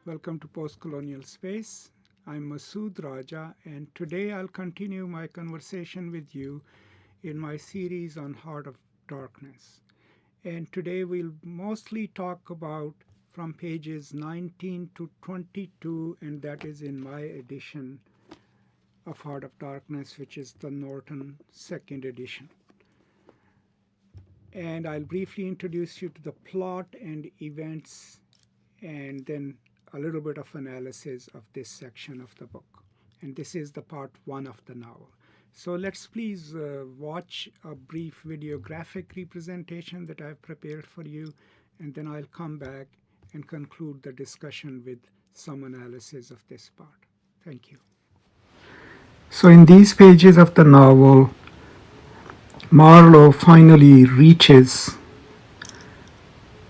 Welcome to Postcolonial Space. I'm Masood Raja, and today I'll continue my conversation with you in my series on Heart of Darkness. And today we'll mostly talk about from pages 19 to 22, and that is in my edition of Heart of Darkness, which is the Norton second edition. And I'll briefly introduce you to the plot and events, and then a little bit of analysis of this section of the book. And this is the part one of the novel. So let's please watch a brief videographic representation that I've prepared for you, and then I'll come back and conclude the discussion with some analysis of this part. Thank you. So in these pages of the novel, Marlow finally reaches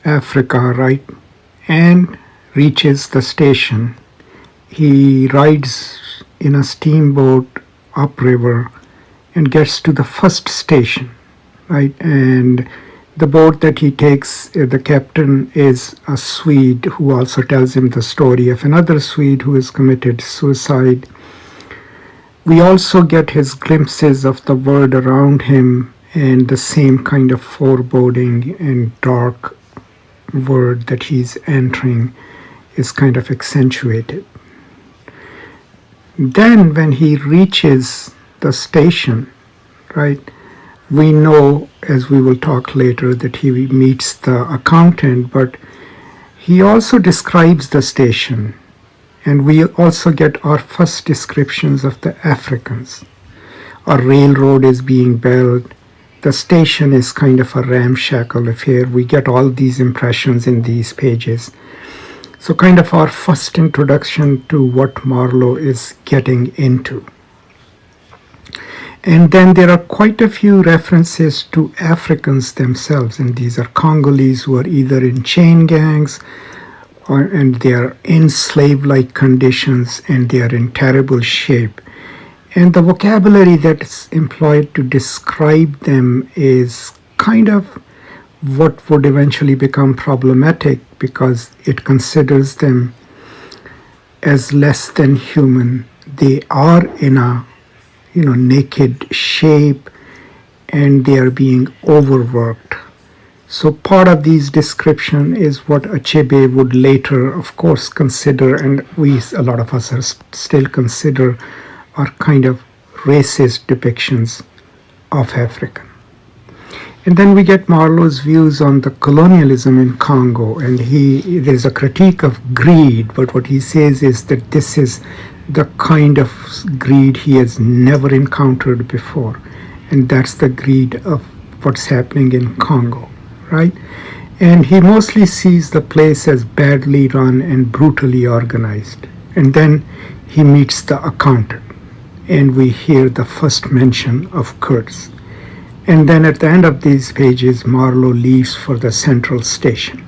Africa, right? And reaches the station. He rides in a steamboat upriver and gets to the first station, right? And the boat that he takes, the captain is a Swede who also tells him the story of another Swede who has committed suicide. We also get his glimpses of the world around him and the same kind of foreboding and dark world that he's entering is kind of accentuated. Then when he reaches the station, right, we know, as we will talk later, that he meets the accountant, but he also describes the station, and we also get our first descriptions of the Africans. A railroad is being built. The station is kind of a ramshackle affair. We get all these impressions in these pages. So kind of our first introduction to what Marlow is getting into. And then there are quite a few references to Africans themselves, and these are Congolese who are either in chain gangs and they are in slave-like conditions and they are in terrible shape. And the vocabulary that's employed to describe them is kind of what would eventually become problematic because it considers them as less than human. They are in a naked shape and they are being overworked. So part of these description is what Achebe would later, of course, consider, and a lot of us are still consider, are kind of racist depictions of Africa. And then we get Marlow's views on the colonialism in Congo, and there's a critique of greed, but what he says is that this is the kind of greed he has never encountered before, and that's the greed of what's happening in Congo, right? And he mostly sees the place as badly run and brutally organized. And then he meets the accountant, and we hear the first mention of Kurtz. And then at the end of these pages, Marlow leaves for the central station.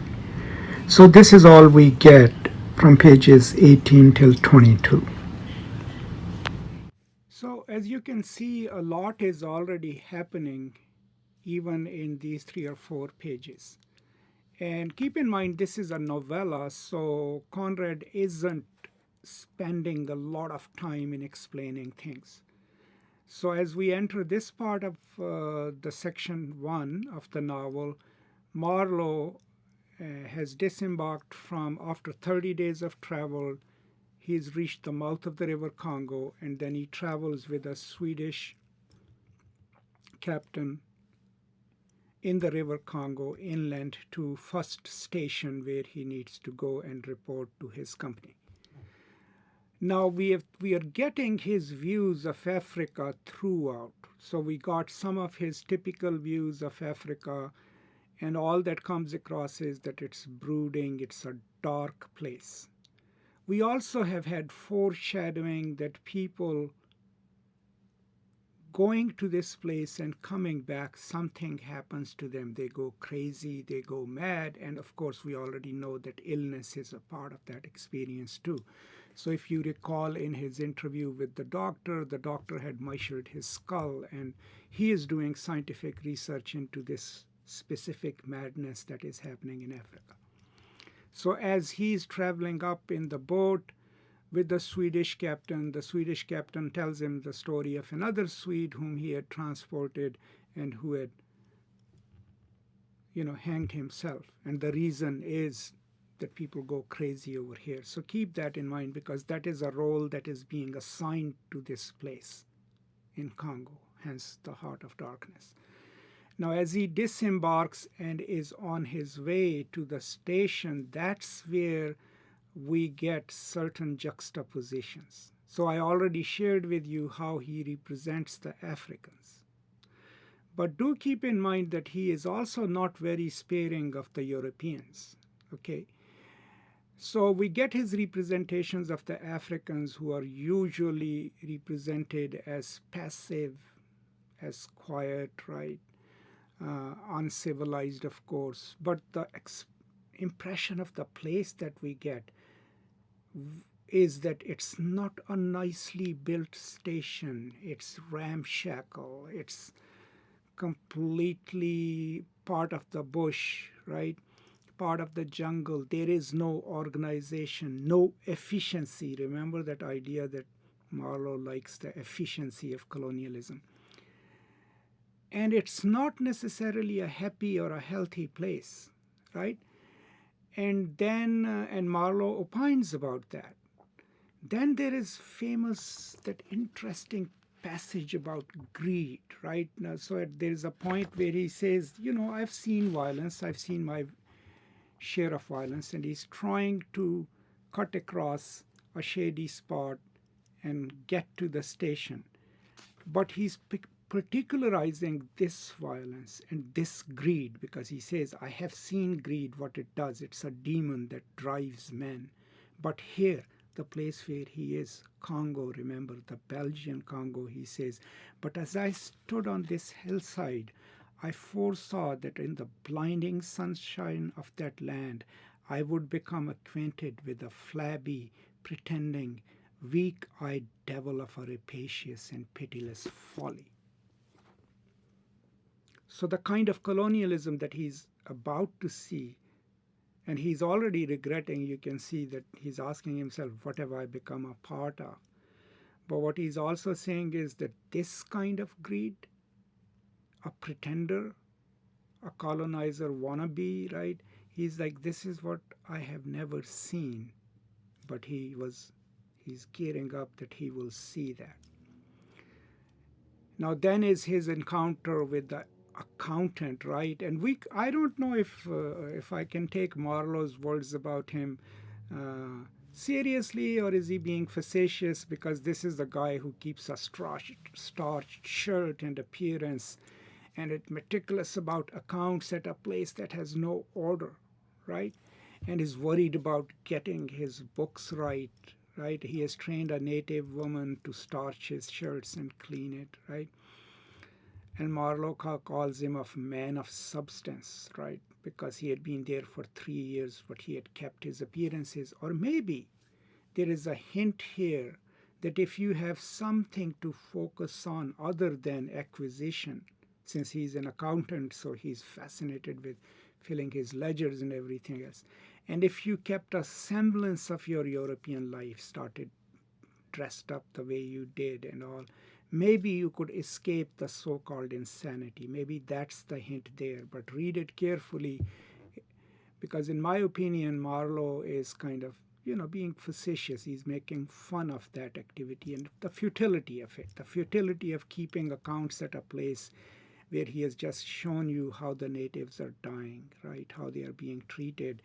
So this is all we get from pages 18 till 22. So as you can see, a lot is already happening even in these 3 or 4 pages. And keep in mind, this is a novella, so Conrad isn't spending a lot of time in explaining things. So as we enter this part of the section 1 of the novel, Marlow has disembarked from, after 30 days of travel, he's reached the mouth of the river Congo, and then he travels with a Swedish captain in the river Congo inland to first station where he needs to go and report to his company. Now we are getting his views of Africa throughout. So we got some of his typical views of Africa, and all that comes across is that it's brooding, it's a dark place. We also have had foreshadowing that people going to this place and coming back, something happens to them. They go crazy, they go mad, and of course we already know that illness is a part of that experience too. So if you recall in his interview with the doctor had measured his skull, and he is doing scientific research into this specific madness that is happening in Africa. So as he's traveling up in the boat with the Swedish captain tells him the story of another Swede whom he had transported and who had, hanged himself. And the reason is that people go crazy over here. So keep that in mind, because that is a role that is being assigned to this place in Congo, hence the heart of darkness. Now, as he disembarks and is on his way to the station, that's where we get certain juxtapositions. So I already shared with you how he represents the Africans. But do keep in mind that he is also not very sparing of the Europeans. Okay? So we get his representations of the Africans, who are usually represented as passive, as quiet, right? Uncivilized, of course. But the impression of the place that we get is that it's not a nicely built station. It's ramshackle. It's completely part of the bush, right? Part of the jungle. There is no organization, no efficiency. Remember that idea that Marlow likes, the efficiency of colonialism. And it's not necessarily a happy or a healthy place, right? And then, and Marlow opines about that. Then there is that interesting passage about greed, right? Now, so there is a point where he says, I've seen violence, I've seen my share of violence, and he's trying to cut across a shady spot and get to the station. But he's particularizing this violence and this greed, because he says, I have seen greed, what it does. It's a demon that drives men. But here, the place where he is, Congo, remember, the Belgian Congo, he says, but as I stood on this hillside, I foresaw that in the blinding sunshine of that land, I would become acquainted with a flabby, pretending, weak-eyed devil of a rapacious and pitiless folly. So the kind of colonialism that he's about to see, and he's already regretting, you can see that he's asking himself, what have I become a part of? But what he's also saying is that this kind of greed, a pretender, a colonizer wannabe, right? He's like, this is what I have never seen. But he's gearing up that he will see that. Now then is his encounter with the accountant, right? And I don't know if I can take Marlow's words about him seriously, or is he being facetious, because this is the guy who keeps a starched shirt and appearance and is meticulous about accounts at a place that has no order, right? And is worried about getting his books right. He has trained a native woman to starch his shirts and clean it, right? And Marlow calls him a man of substance, right? Because he had been there for 3 years, but he had kept his appearances. Or maybe there is a hint here that if you have something to focus on other than acquisition, since he's an accountant, so he's fascinated with filling his ledgers and everything else. And if you kept a semblance of your European life, started dressed up the way you did and all, maybe you could escape the so-called insanity. Maybe that's the hint there, but read it carefully, because in my opinion, Marlow is kind of, being facetious. He's making fun of that activity and the futility of it, the futility of keeping accounts at a place where he has just shown you how the natives are dying, right? How they are being treated,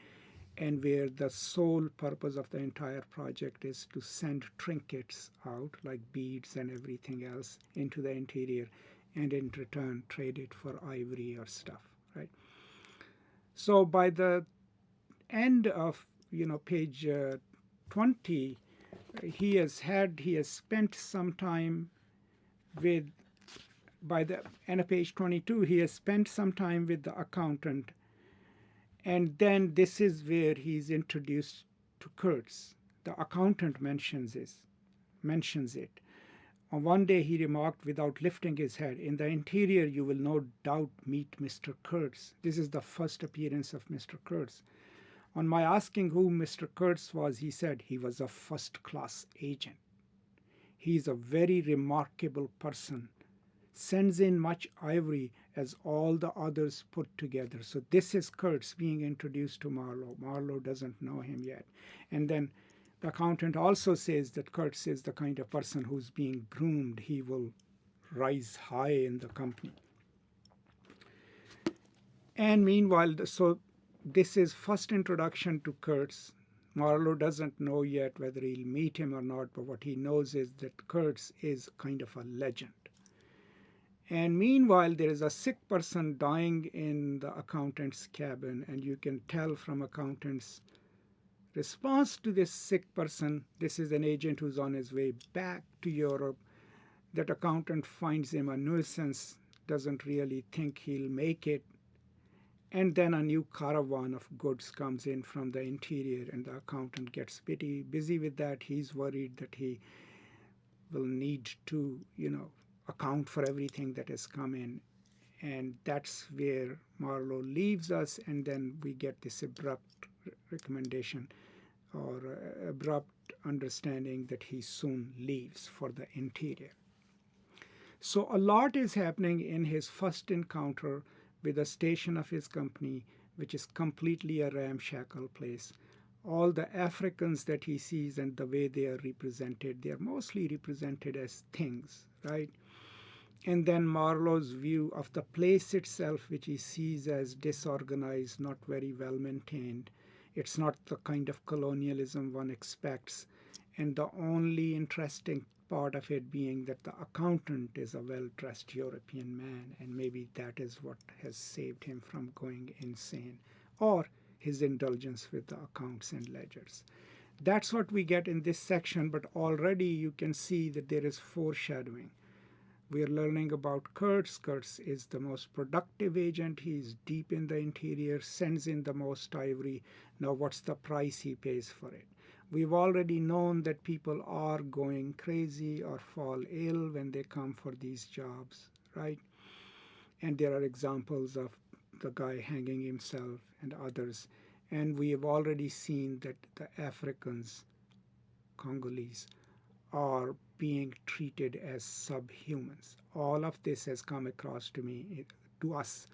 and where the sole purpose of the entire project is to send trinkets out, like beads and everything else, into the interior, and in return trade it for ivory or stuff, right? So by the end of page 20, he has spent some time with, by the end of page 22, he has spent some time with the accountant. And then this is where he's introduced to Kurtz. The accountant mentions it. On one day he remarked without lifting his head, in the interior you will no doubt meet Mr. Kurtz. This is the first appearance of Mr. Kurtz. On my asking who Mr. Kurtz was, he said he was a first-class agent. He's a very remarkable person, sends in much ivory as all the others put together. So this is Kurtz being introduced to Marlow. Marlow doesn't know him yet. And then the accountant also says that Kurtz is the kind of person who's being groomed. He will rise high in the company. And meanwhile, so this is first introduction to Kurtz. Marlow doesn't know yet whether he'll meet him or not, but what he knows is that Kurtz is kind of a legend. And meanwhile, there is a sick person dying in the accountant's cabin, and you can tell from accountant's response to this sick person, this is an agent who's on his way back to Europe, that accountant finds him a nuisance, doesn't really think he'll make it. And then a new caravan of goods comes in from the interior, and the accountant gets pretty busy with that. He's worried that he will need to, account for everything that has come in. And that's where Marlow leaves us, and then we get this abrupt recommendation or abrupt understanding that he soon leaves for the interior. So a lot is happening in his first encounter with the station of his company, which is completely a ramshackle place. All the Africans that he sees and the way they are represented, they are mostly represented as things, right? And then Marlow's view of the place itself, which he sees as disorganized, not very well maintained. It's not the kind of colonialism one expects. And the only interesting part of it being that the accountant is a well-dressed European man, and maybe that is what has saved him from going insane, or his indulgence with the accounts and ledgers. That's what we get in this section, but already you can see that there is foreshadowing. We are learning about Kurtz. Kurtz is the most productive agent. He's deep in the interior, sends in the most ivory. Now what's the price he pays for it? We've already known that people are going crazy or fall ill when they come for these jobs, right? And there are examples of the guy hanging himself and others. And we have already seen that the Africans, Congolese, are being treated as subhumans. All of this has come across to us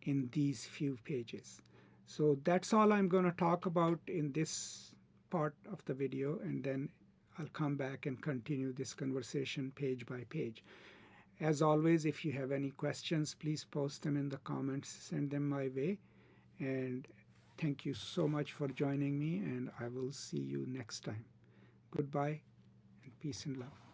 in these few pages. So that's all I'm going to talk about in this part of the video, and then I'll come back and continue this conversation page by page. As always, if you have any questions, please post them in the comments, send them my way. And thank you so much for joining me, and I will see you next time. Goodbye, and peace and love.